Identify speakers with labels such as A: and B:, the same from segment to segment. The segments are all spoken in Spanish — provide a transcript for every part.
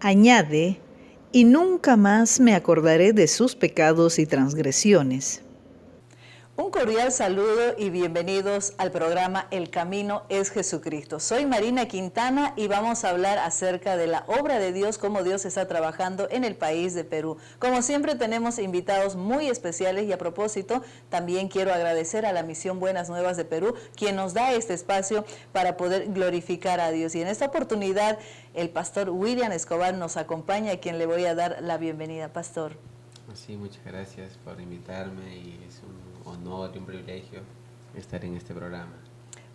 A: Añade, y nunca más me acordaré de sus pecados y transgresiones.
B: Un cordial saludo y bienvenidos al programa El Camino es Jesucristo. Soy Marina Quintana y vamos a hablar acerca de la obra de Dios, cómo Dios está trabajando en el país de Perú. Como siempre tenemos invitados muy especiales y a propósito también quiero agradecer a la Misión Buenas Nuevas de Perú, quien nos da este espacio para poder glorificar a Dios. Y en esta oportunidad el pastor William Escobar nos acompaña, a quien le voy a dar la bienvenida. Pastor.
C: Sí, muchas gracias por invitarme y es un honor y un privilegio estar en este programa.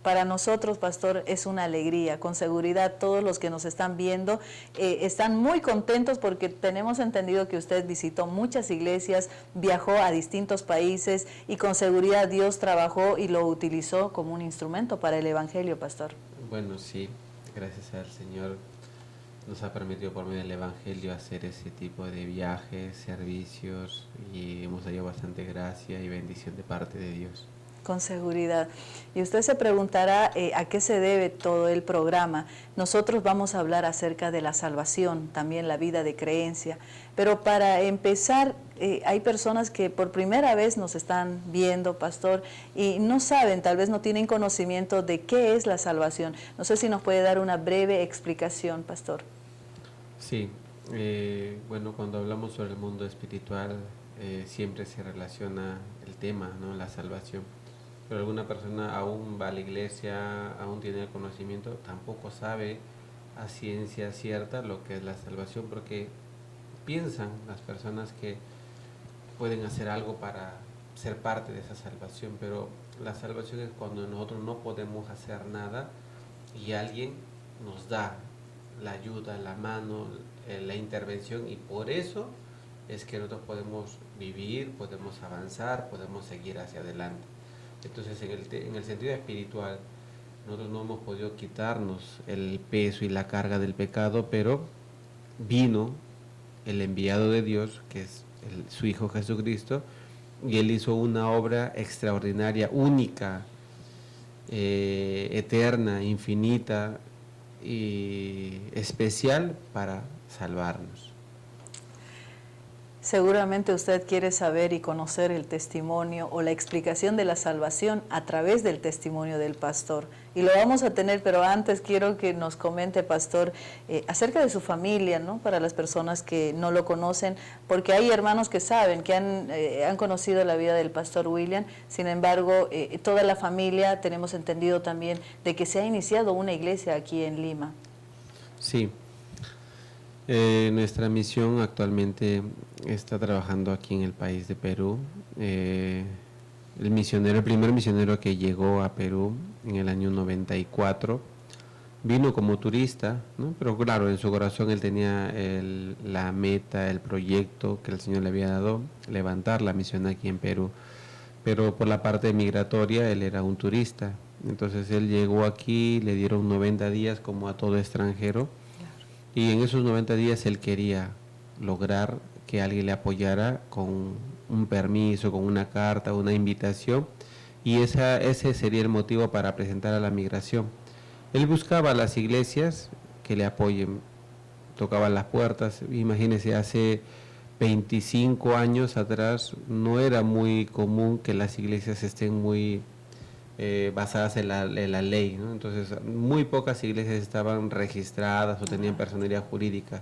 B: Para nosotros, pastor, es una alegría. Con seguridad todos los que nos están viendo están muy contentos porque tenemos entendido que usted visitó muchas iglesias, viajó a distintos países y con seguridad Dios trabajó y lo utilizó como un instrumento para el evangelio, pastor.
C: Bueno, sí, gracias al Señor nos ha permitido por medio del evangelio hacer ese tipo de viajes, servicios y hemos hallado bastante gracia y bendición de parte de Dios.
B: Con seguridad. Y usted se preguntará a qué se debe todo el programa. Nosotros vamos a hablar acerca de la salvación, también la vida de creencia. Pero para empezar, hay personas que por primera vez nos están viendo, pastor, y no saben, tal vez no tienen conocimiento de qué es la salvación. No sé si nos puede dar una breve explicación, pastor.
C: Sí, bueno, cuando hablamos sobre el mundo espiritual, siempre se relaciona el tema, ¿no? La salvación. Pero alguna persona aún va a la iglesia, aún tiene el conocimiento, tampoco sabe a ciencia cierta lo que es la salvación, porque piensan las personas que pueden hacer algo para ser parte de esa salvación, pero la salvación es cuando nosotros no podemos hacer nada y alguien nos da la ayuda, la mano, la intervención, y por eso es que nosotros podemos vivir, podemos avanzar, podemos seguir hacia adelante. Entonces, en el sentido espiritual, nosotros no hemos podido quitarnos el peso y la carga del pecado, pero vino el enviado de Dios, que es su Hijo Jesucristo, y Él hizo una obra extraordinaria, única, eterna, infinita y especial para salvarnos.
B: Seguramente usted quiere saber y conocer el testimonio o la explicación de la salvación a través del testimonio del pastor. Y lo vamos a tener, pero antes quiero que nos comente, pastor, acerca de su familia, ¿no? Para las personas que no lo conocen, porque hay hermanos que saben, que han conocido la vida del pastor William. Sin embargo, toda la familia tenemos entendido también de que se ha iniciado una iglesia aquí en Lima.
C: Sí. Nuestra misión actualmente está trabajando aquí en el país de Perú. El primer misionero que llegó a Perú en el año 94, vino como turista, ¿no? Pero claro, en su corazón él tenía la meta, el proyecto que el Señor le había dado, levantar la misión aquí en Perú. Pero por la parte migratoria él era un turista. Entonces él llegó aquí, le dieron 90 días como a todo extranjero. Y en esos 90 días él quería lograr que alguien le apoyara con un permiso, con una carta, una invitación, y ese sería el motivo para presentar a la migración. Él buscaba a las iglesias que le apoyen, tocaba las puertas. Imagínense, hace 25 años atrás no era muy común que las iglesias estén muy basadas en la ley, ¿no? Entonces, muy pocas iglesias estaban registradas o tenían personería jurídica.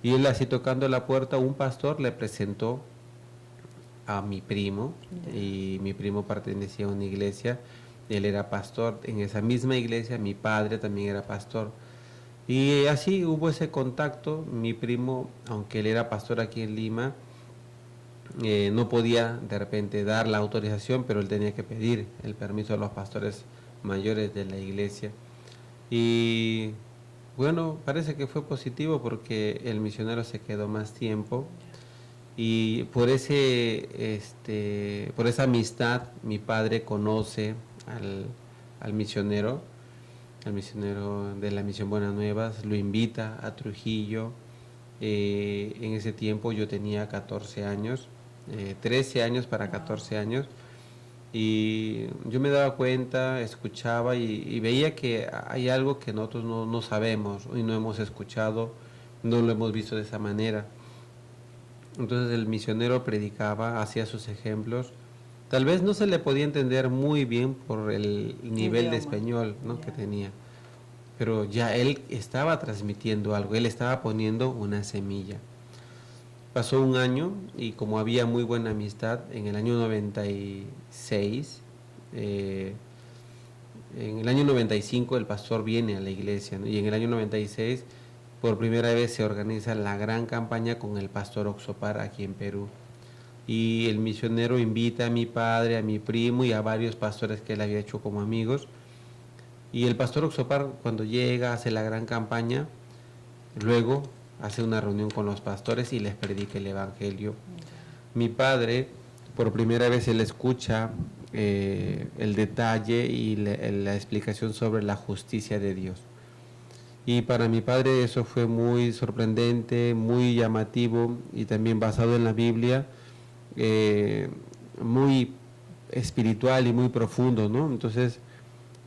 C: Y él, así tocando la puerta, un pastor le presentó a mi primo, y mi primo pertenecía a una iglesia, él era pastor en esa misma iglesia, mi padre también era pastor. Y así hubo ese contacto. Mi primo, aunque él era pastor aquí en Lima, no podía de repente dar la autorización, pero él tenía que pedir el permiso a los pastores mayores de la iglesia. Y bueno, parece que fue positivo porque el misionero se quedó más tiempo, y por esa amistad mi padre conoce al misionero, de la Misión Buenas Nuevas, lo invita a Trujillo. En ese tiempo yo tenía 14 años, 13 años para 14 años, y yo me daba cuenta, escuchaba y veía que hay algo que nosotros no sabemos y no hemos escuchado, no lo hemos visto de esa manera. Entonces el misionero predicaba, hacía sus ejemplos. Tal vez no se le podía entender muy bien por el nivel de español, ¿no? que tenía, pero ya él estaba transmitiendo algo, él estaba poniendo una semilla. Pasó un año y como había muy buena amistad, en el año 96, en el año 95 el pastor viene a la iglesia, ¿no? Y en el año 96 por primera vez se organiza la gran campaña con el pastor Oxopar aquí en Perú. Y el misionero invita a mi padre, a mi primo y a varios pastores que él había hecho como amigos. Y el pastor Oxopar, cuando llega, hace la gran campaña, luego hace una reunión con los pastores y les predica el evangelio. Mi padre, por primera vez, él escucha el detalle y la explicación sobre la justicia de Dios. Y para mi padre eso fue muy sorprendente, muy llamativo y también basado en la Biblia, muy espiritual y muy profundo, ¿no? Entonces,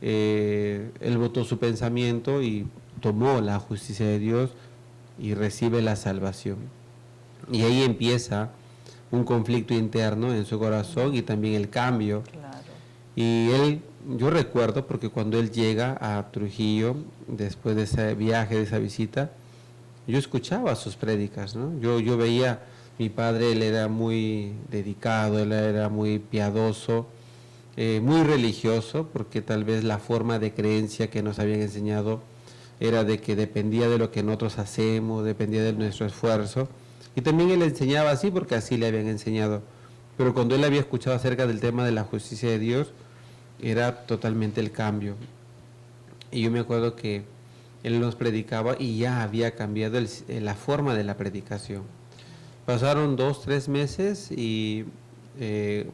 C: él votó su pensamiento y tomó la justicia de Dios y recibe la salvación. Y ahí empieza un conflicto interno en su corazón y también el cambio.
B: Claro.
C: Y él, yo recuerdo, porque cuando él llega a Trujillo, después de ese viaje, de esa visita, yo escuchaba sus prédicas, ¿no? Yo veía, mi padre, él era muy dedicado, él era muy piadoso, muy religioso, porque tal vez la forma de creencia que nos habían enseñado era de que dependía de lo que nosotros hacemos, dependía de nuestro esfuerzo. Y también él enseñaba así porque así le habían enseñado. Pero cuando él había escuchado acerca del tema de la justicia de Dios, era totalmente el cambio. Y yo me acuerdo que él nos predicaba y ya había cambiado la forma de la predicación. Pasaron 2-3 meses y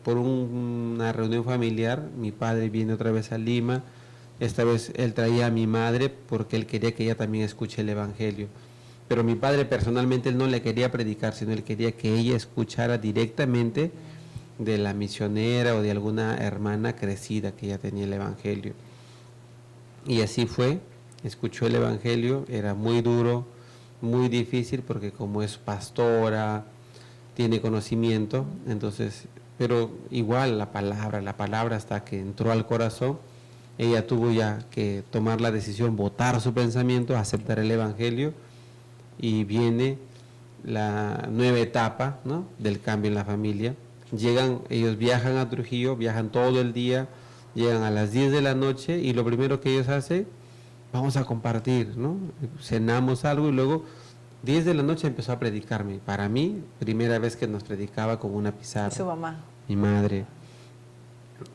C: por una reunión familiar, mi padre viene otra vez a Lima. Esta vez él traía a mi madre porque él quería que ella también escuche el evangelio. Pero mi padre personalmente él no le quería predicar, sino él quería que ella escuchara directamente de la misionera o de alguna hermana crecida que ya tenía el evangelio. Y así fue, escuchó el evangelio, era muy duro, muy difícil porque como es pastora, tiene conocimiento, entonces, pero igual la palabra hasta que entró al corazón, ella tuvo ya que tomar la decisión, votar su pensamiento, aceptar el evangelio, y viene la nueva etapa, ¿no?, del cambio en la familia. Ellos viajan a Trujillo, viajan todo el día, llegan a las 10 de la noche y lo primero que ellos hacen, vamos a compartir, ¿no? Cenamos algo y luego 10 de la noche empezó a predicarme. Para mí, primera vez que nos predicaba con una pizarra.
B: ¿Su mamá?
C: Mi madre.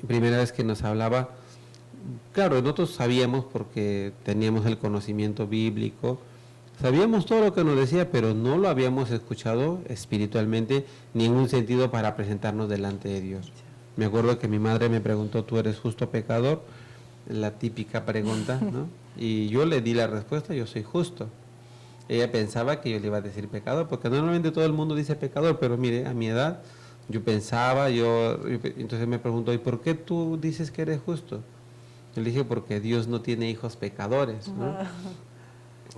C: Primera vez que nos hablaba. Claro, nosotros sabíamos porque teníamos el conocimiento bíblico, sabíamos todo lo que nos decía, pero no lo habíamos escuchado espiritualmente ni en un sentido para presentarnos delante de Dios. Me acuerdo que mi madre me preguntó, ¿tú eres justo pecador? La típica pregunta, ¿no? Y yo le di la respuesta, yo soy justo. Ella pensaba que yo le iba a decir pecador, porque normalmente todo el mundo dice pecador, pero mire, a mi edad yo pensaba, entonces me preguntó, ¿y por qué tú dices que eres justo? Yo le dije, porque Dios no tiene hijos pecadores, ¿no?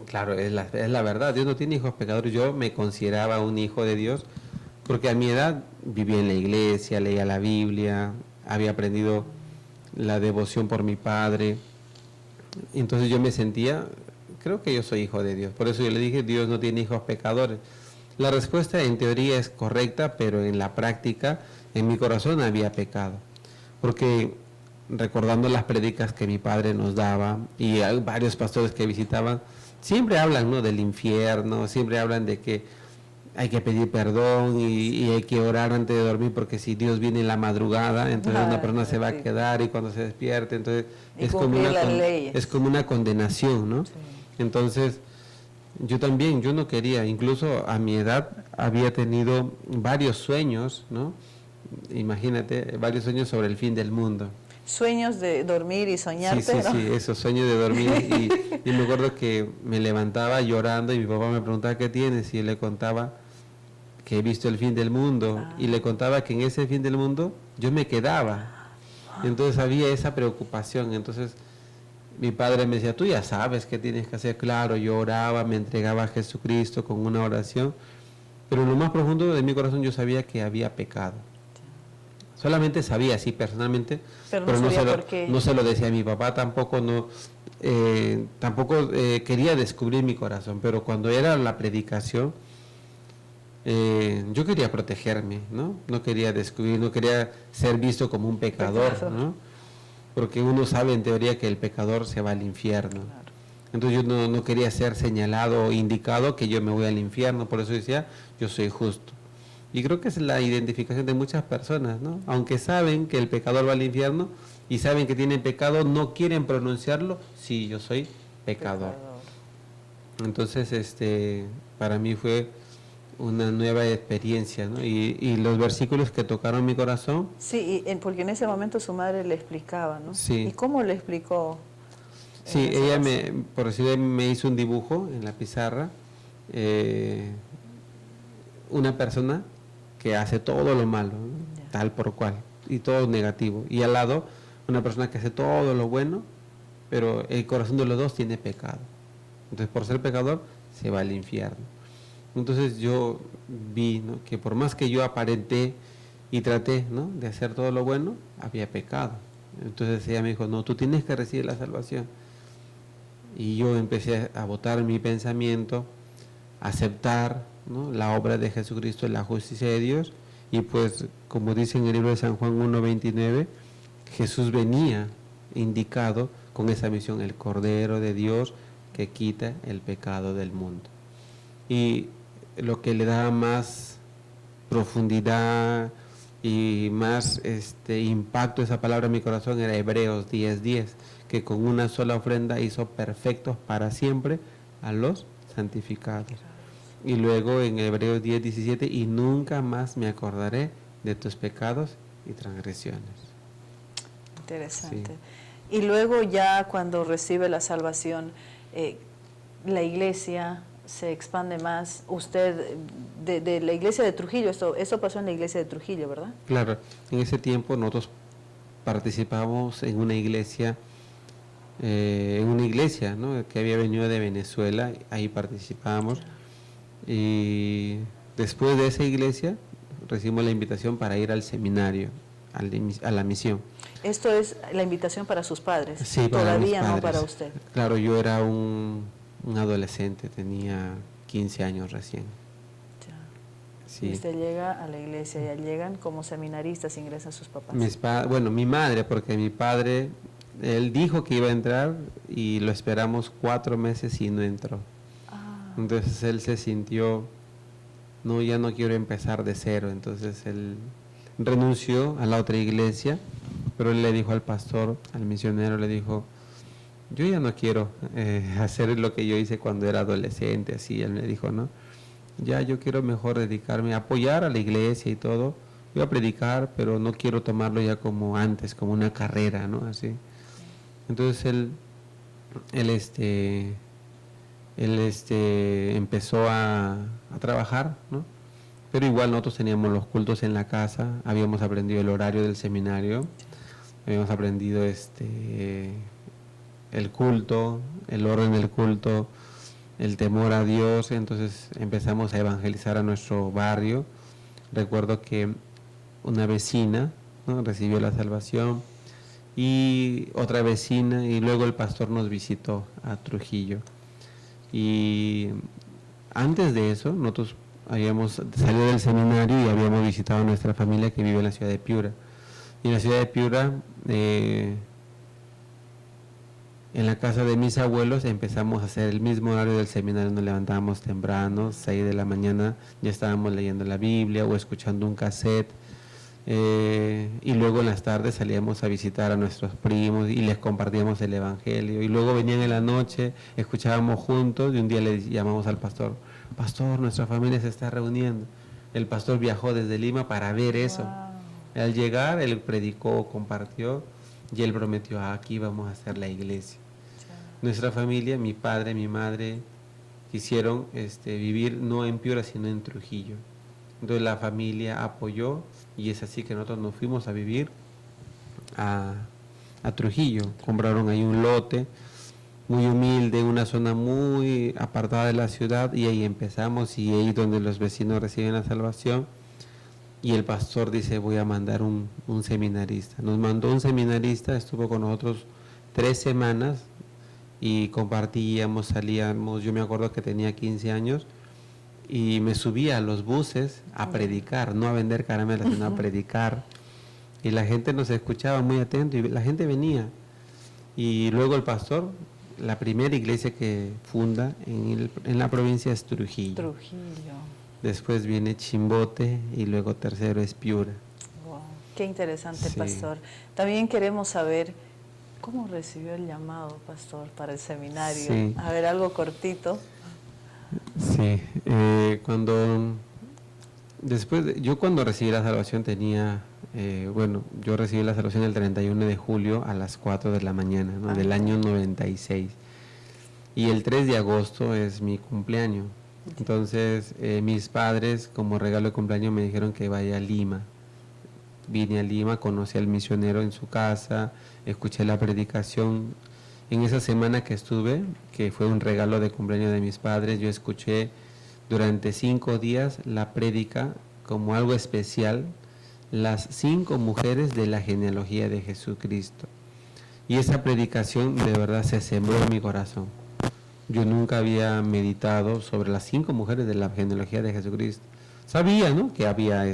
C: Claro, es la verdad, Dios no tiene hijos pecadores. Yo me consideraba un hijo de Dios porque a mi edad vivía en la iglesia, leía la Biblia, había aprendido la devoción por mi padre. Entonces yo me sentía, creo que yo soy hijo de Dios. Por eso yo le dije, Dios no tiene hijos pecadores. La respuesta en teoría es correcta, pero en la práctica, en mi corazón había pecado. Porque recordando las prédicas que mi padre nos daba y hay varios pastores que visitaban, siempre hablan, ¿no?, del infierno, siempre hablan de que hay que pedir perdón y hay que orar antes de dormir porque si Dios viene en la madrugada, entonces una persona se va a quedar y cuando se despierte, entonces es como una condenación, ¿no? Sí. Entonces yo no quería, incluso a mi edad había tenido varios sueños, ¿no? Imagínate, varios sueños sobre el fin del mundo.
B: Sueños de dormir y soñar,
C: sí, esos sueños de dormir y me acuerdo que me levantaba llorando y mi papá me preguntaba ¿qué tienes? Y yo le contaba que he visto el fin del mundo y le contaba que en ese fin del mundo yo me quedaba. Entonces había esa preocupación, entonces mi padre me decía, tú ya sabes qué tienes que hacer. Claro, yo oraba, me entregaba a Jesucristo con una oración, pero en lo más profundo de mi corazón yo sabía que había pecado. Solamente sabía, sí, personalmente,
B: Pero no
C: pero
B: sabía por qué.
C: no se lo decía a mi papá, tampoco quería descubrir mi corazón, pero cuando era la predicación, yo quería protegerme, ¿no? No quería descubrir, no quería ser visto como un pecador, ¿no? Porque uno sabe en teoría que el pecador se va al infierno.
B: Claro.
C: Entonces yo no quería ser señalado o indicado que yo me voy al infierno, por eso decía, yo soy justo. Y creo que es la identificación de muchas personas, ¿no? Aunque saben que el pecador va al infierno y saben que tienen pecado, no quieren pronunciarlo, sí, yo soy pecador. Entonces, para mí fue una nueva experiencia, ¿no? Y los versículos que tocaron mi corazón.
B: Sí, porque en ese momento su madre le explicaba, ¿no?
C: Sí.
B: ¿Y cómo le explicó?
C: Sí, ella por decir, me hizo un dibujo en la pizarra, una persona que hace todo lo malo, ¿no? Tal por cual, y todo negativo. Y al lado, una persona que hace todo lo bueno, pero el corazón de los dos tiene pecado. Entonces, por ser pecador, se va al infierno. Entonces yo vi, ¿no?, que por más que yo aparenté y traté, ¿no?, de hacer todo lo bueno, había pecado. Entonces ella me dijo, no, tú tienes que recibir la salvación. Y yo empecé a botar mi pensamiento, a aceptar, ¿no?, la obra de Jesucristo, la justicia de Dios. Y pues, como dice en el libro de San Juan 1:29, Jesús venía indicado con esa misión, el Cordero de Dios que quita el pecado del mundo. Y lo que le daba más profundidad y más impacto a esa palabra en mi corazón era Hebreos 10:10, que con una sola ofrenda hizo perfectos para siempre a los santificados. Y luego en Hebreos 10:17, y nunca más me acordaré de tus pecados y transgresiones.
B: Interesante.
C: Sí.
B: Y luego ya cuando recibe la salvación, la iglesia se expande más. Usted, de la iglesia de Trujillo, eso pasó en la iglesia de Trujillo, ¿verdad?
C: Claro, en ese tiempo nosotros participamos en una iglesia, ¿no?, que había venido de Venezuela, ahí participamos. Y después de esa iglesia recibimos la invitación para ir al seminario, a la misión.
B: Esto es la invitación para sus padres,
C: Sí, para
B: todavía
C: mis
B: no
C: padres.
B: para usted.
C: Claro, yo era un adolescente, tenía 15 años recién.
B: Ya.
C: Sí.
B: Y usted llega a la iglesia, ya llegan como seminaristas, ingresan sus papás.
C: Mi madre, porque mi padre, él dijo que iba a entrar y lo esperamos 4 meses y no entró. Entonces él se sintió, no, ya no quiero empezar de cero. Entonces él renunció a la otra iglesia, pero él le dijo al pastor, al misionero, le dijo, yo ya no quiero hacer lo que yo hice cuando era adolescente, así. Él me dijo, no, ya yo quiero mejor dedicarme a apoyar a la iglesia y todo. Voy a predicar, pero no quiero tomarlo ya como antes, como una carrera, ¿no? Así. Entonces él empezó a trabajar, ¿no? Pero igual nosotros teníamos los cultos en la casa, habíamos aprendido el horario del seminario, habíamos aprendido el culto, el orden del culto, el temor a Dios. Entonces empezamos a evangelizar a nuestro barrio. Recuerdo que una vecina, ¿no?, recibió la salvación, y otra vecina, y luego el pastor nos visitó a Trujillo. Y antes de eso, nosotros habíamos salido del seminario y habíamos visitado a nuestra familia que vive en la ciudad de Piura. Y en la ciudad de Piura, en la casa de mis abuelos, empezamos a hacer el mismo horario del seminario. Nos levantábamos temprano, 6 de la mañana, ya estábamos leyendo la Biblia o escuchando un cassette. Y luego en las tardes salíamos a visitar a nuestros primos y les compartíamos el evangelio, y luego venían en la noche, escuchábamos juntos, y un día le llamamos al pastor, pastor, nuestra familia se está reuniendo. El pastor viajó desde Lima para ver eso. Wow. Al llegar, él predicó, compartió, y él prometió, aquí vamos a hacer la iglesia. Nuestra familia, mi padre, mi madre, quisieron vivir no en Piura, sino en Trujillo. Entonces la familia apoyó, y es así que nosotros nos fuimos a vivir a a Trujillo. Compraron ahí un lote muy humilde, una zona muy apartada de la ciudad, y ahí empezamos, y ahí donde los vecinos reciben la salvación. Y el pastor dice, voy a mandar un seminarista. Nos mandó un seminarista, estuvo con nosotros 3 semanas y compartíamos, salíamos. Yo me acuerdo que tenía 15 años y me subía a los buses a predicar, no a vender caramelas, sino a predicar. Y la gente nos escuchaba muy atento y la gente venía. Y luego el pastor, la primera iglesia que funda en la provincia es Trujillo.
B: Trujillo.
C: Después viene Chimbote y luego tercero es Piura.
B: Wow, qué interesante,
C: Sí.
B: pastor. También queremos saber cómo recibió el llamado, pastor, para el seminario.
C: Sí.
B: A ver, algo cortito.
C: Sí, yo cuando recibí la salvación tenía, yo recibí la salvación el 31 de julio a las 4 de la mañana, ¿no? Del año 96. Y el 3 de agosto es mi cumpleaños. Entonces, mis padres, como regalo de cumpleaños, me dijeron que vaya a Lima. Vine a Lima, conocí al misionero en su casa, escuché la predicación. En esa semana que estuve, que fue un regalo de cumpleaños de mis padres, yo escuché durante 5 días la prédica como algo especial, las 5 mujeres de la genealogía de Jesucristo. Y esa predicación de verdad se sembró en mi corazón. Yo nunca había meditado sobre las 5 mujeres de la genealogía de Jesucristo. Sabía, ¿no?, que había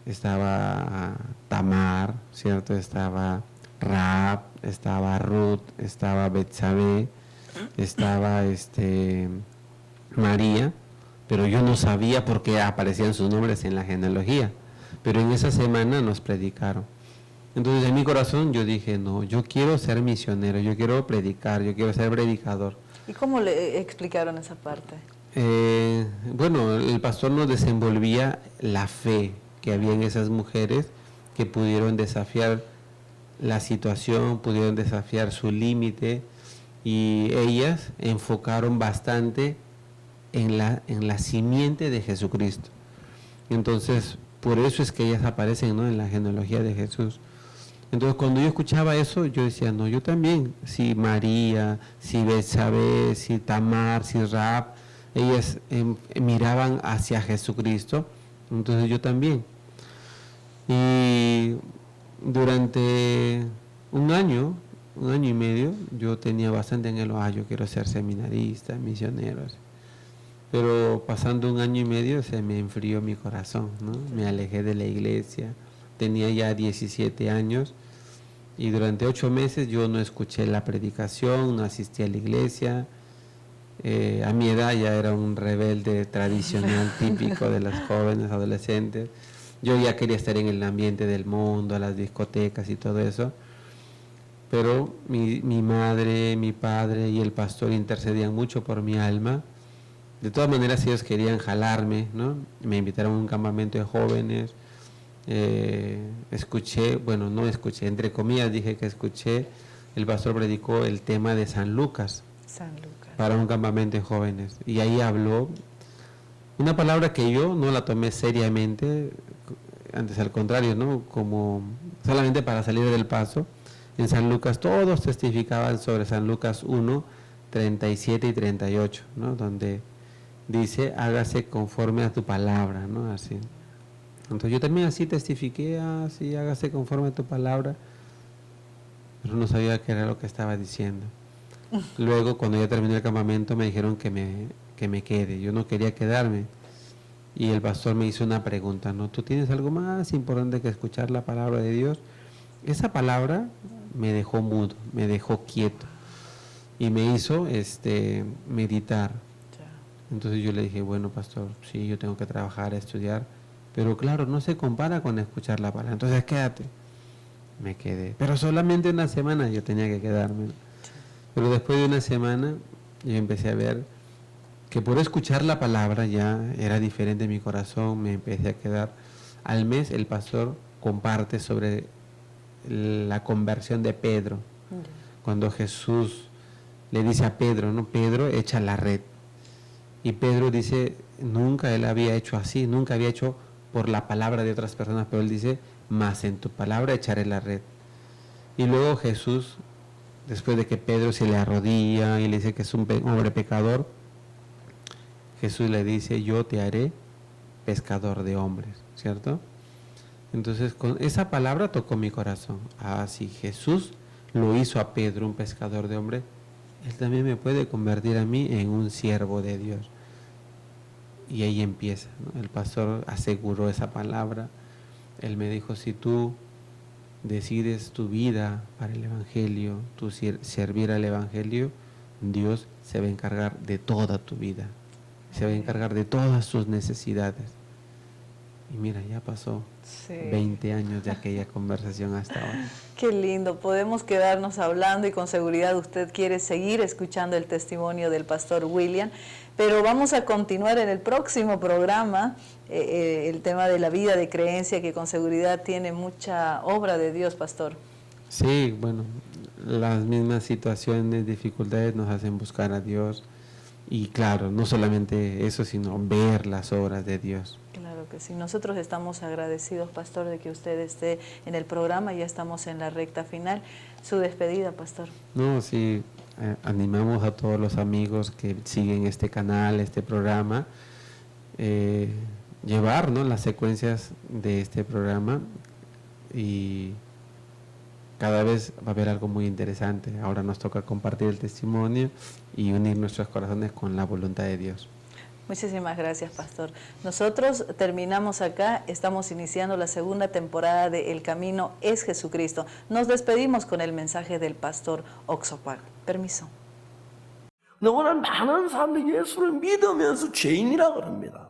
C: estaba Tamar, ¿cierto? Estaba Rahab, estaba Ruth, estaba Betsabé, estaba María, pero yo no sabía por qué aparecían sus nombres en la genealogía. Pero en esa semana nos predicaron. Entonces en mi corazón yo dije, no, yo quiero ser misionero, yo quiero predicar, yo quiero ser predicador.
B: ¿Y cómo le explicaron esa parte?
C: Bueno, el pastor nos desenvolvía la fe que había en esas mujeres que pudieron desafiar la situación, pudieron desafiar su límite, y ellas enfocaron bastante en la simiente de Jesucristo. Entonces, por eso es que ellas aparecen, ¿no?, en la genealogía de Jesús. Entonces, cuando yo escuchaba eso, yo decía, no, yo también, si María, si Betsabé, si Tamar, si Rahab, ellas miraban hacia Jesucristo, entonces yo también. Y durante un año y medio, yo tenía bastante anhelo, yo quiero ser seminarista, misionero. Pero pasando un año y medio se me enfrió mi corazón, ¿no? Me alejé de la iglesia, tenía ya 17 años y durante 8 meses yo no escuché la predicación, no asistí a la iglesia. A mi edad ya era un rebelde tradicional típico de los jóvenes, adolescentes. Yo ya quería estar en el ambiente del mundo, a las discotecas y todo eso. Pero mi madre, mi padre y el pastor intercedían mucho por mi alma. De todas maneras ellos querían jalarme, ¿no? Me invitaron a un campamento de jóvenes. No escuché, entre comillas dije que escuché, el pastor predicó el tema de San Lucas.
B: San Lucas.
C: Para un campamento de jóvenes. Y ahí habló una palabra que yo no la tomé seriamente, antes al contrario, ¿no?, como solamente para salir del paso. En San Lucas todos testificaban sobre San Lucas 1, 37 y 38, ¿no?, donde dice, hágase conforme a tu palabra, ¿no?, así. Entonces yo también así testifiqué, así, hágase conforme a tu palabra, pero no sabía qué era lo que estaba diciendo. Luego, cuando ya terminé el campamento, me dijeron que me quede. Yo no quería quedarme. Y el pastor me hizo una pregunta, ¿no? ¿Tú tienes algo más importante que escuchar la palabra de Dios? Esa palabra me dejó mudo, me dejó quieto. Y me hizo meditar. Entonces yo le dije, bueno, pastor, sí, yo tengo que trabajar, estudiar. Pero claro, no se compara con escuchar la palabra. Entonces quédate. Me quedé. Pero solamente una semana yo tenía que quedarme. Pero después de una semana yo empecé a ver que por escuchar la palabra ya era diferente mi corazón, me empecé a quedar. Al mes el pastor comparte sobre la conversión de Pedro. Cuando Jesús le dice a Pedro, ¿no?, Pedro, echa la red. Y Pedro dice, nunca él había hecho así, nunca había hecho por la palabra de otras personas, pero él dice, más en tu palabra echaré la red. Y luego Jesús, después de que Pedro se le arrodilla y le dice que es un hombre pecador, Jesús le dice, yo te haré pescador de hombres, ¿cierto? Entonces con esa palabra tocó mi corazón. Ah, si Jesús lo hizo a Pedro un pescador de hombres, Él también me puede convertir a mí en un siervo de Dios. Y ahí empieza, ¿no? El pastor aseguró esa palabra. Él me dijo, si tú decides tu vida para el Evangelio, tú servir al Evangelio, Dios se va a encargar de toda tu vida, se va a encargar de todas tus necesidades. Y mira, ya pasó 20 años de aquella conversación hasta ahora.
B: Qué lindo, podemos quedarnos hablando y con seguridad usted quiere seguir escuchando el testimonio del pastor William, pero vamos a continuar en el próximo programa el tema de la vida de creencia, que con seguridad tiene mucha obra de Dios, pastor.
C: Sí, bueno, las mismas situaciones, dificultades nos hacen buscar a Dios y claro, no solamente eso, sino ver las obras de Dios.
B: Claro que sí. Nosotros estamos agradecidos, pastor, de que usted esté en el programa. Ya estamos en la recta final. Su despedida, pastor.
C: No, sí, animamos a todos los amigos que siguen este canal, este programa, llevar, ¿no?, las secuencias de este programa y cada vez va a haber algo muy interesante. Ahora nos toca compartir el testimonio y unir nuestros corazones con la voluntad de Dios.
B: Muchísimas gracias, pastor. Nosotros terminamos acá, estamos iniciando la segunda temporada de El Camino es Jesucristo. Nos despedimos con el mensaje del pastor Oxopac. Permiso.
D: 오늘 많은 사람들이 예수를 믿으면서 죄인이라고 그럽니다.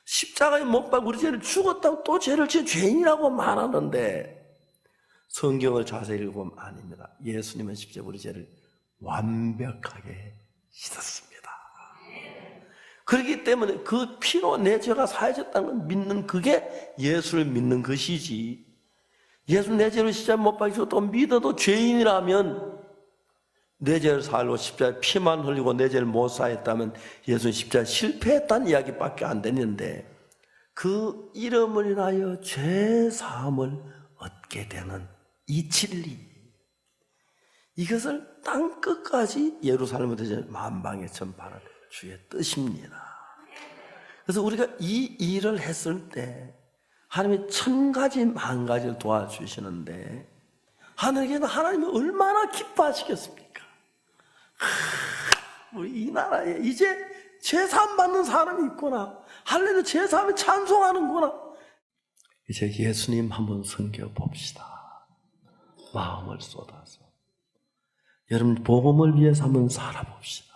D: 십자가에 못 박아 우리 죄를 죽었다고 또 죄를 지은 죄인이라고 말하는데 성경을 자세히 읽어보면 아닙니다. 예수님은 십자가에 우리 죄를 완벽하게 씻었습니다. 그렇기 때문에 그 피로 내 죄가 사해졌다는 걸 믿는 그게 예수를 믿는 것이지, 예수 내 죄를 십자가에 못 박히고 믿어도 죄인이라면 내 죄를 살고 십자가에 피만 흘리고 내 죄를 못 사했다면 예수는 십자가에 실패했다는 이야기밖에 안 되는데, 그 이름을 인하여 죄 사함을 얻게 되는 이 진리, 이것을 땅 끝까지 예루살렘에서 만방에 전파하는 주의 뜻입니다. 그래서 우리가 이 일을 했을 때 하나님이 1000가지 만가지를 도와주시는데, 하늘에게는 하나님이 얼마나 기뻐하시겠습니까? 우리 이 나라에 이제 제사함 받는 사람이 있구나, 할렐루야, 제사함에 찬송하는구나. 이제 예수님 한번 섬겨봅시다. 마음을 쏟아서 여러분 복음을 위해서 한번 살아봅시다.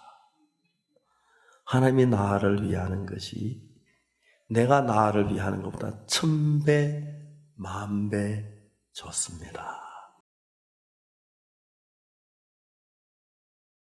D: 하나님이 나를 위하는 것이 내가 나를 위하는 것보다 1000배, 10,000배 좋습니다.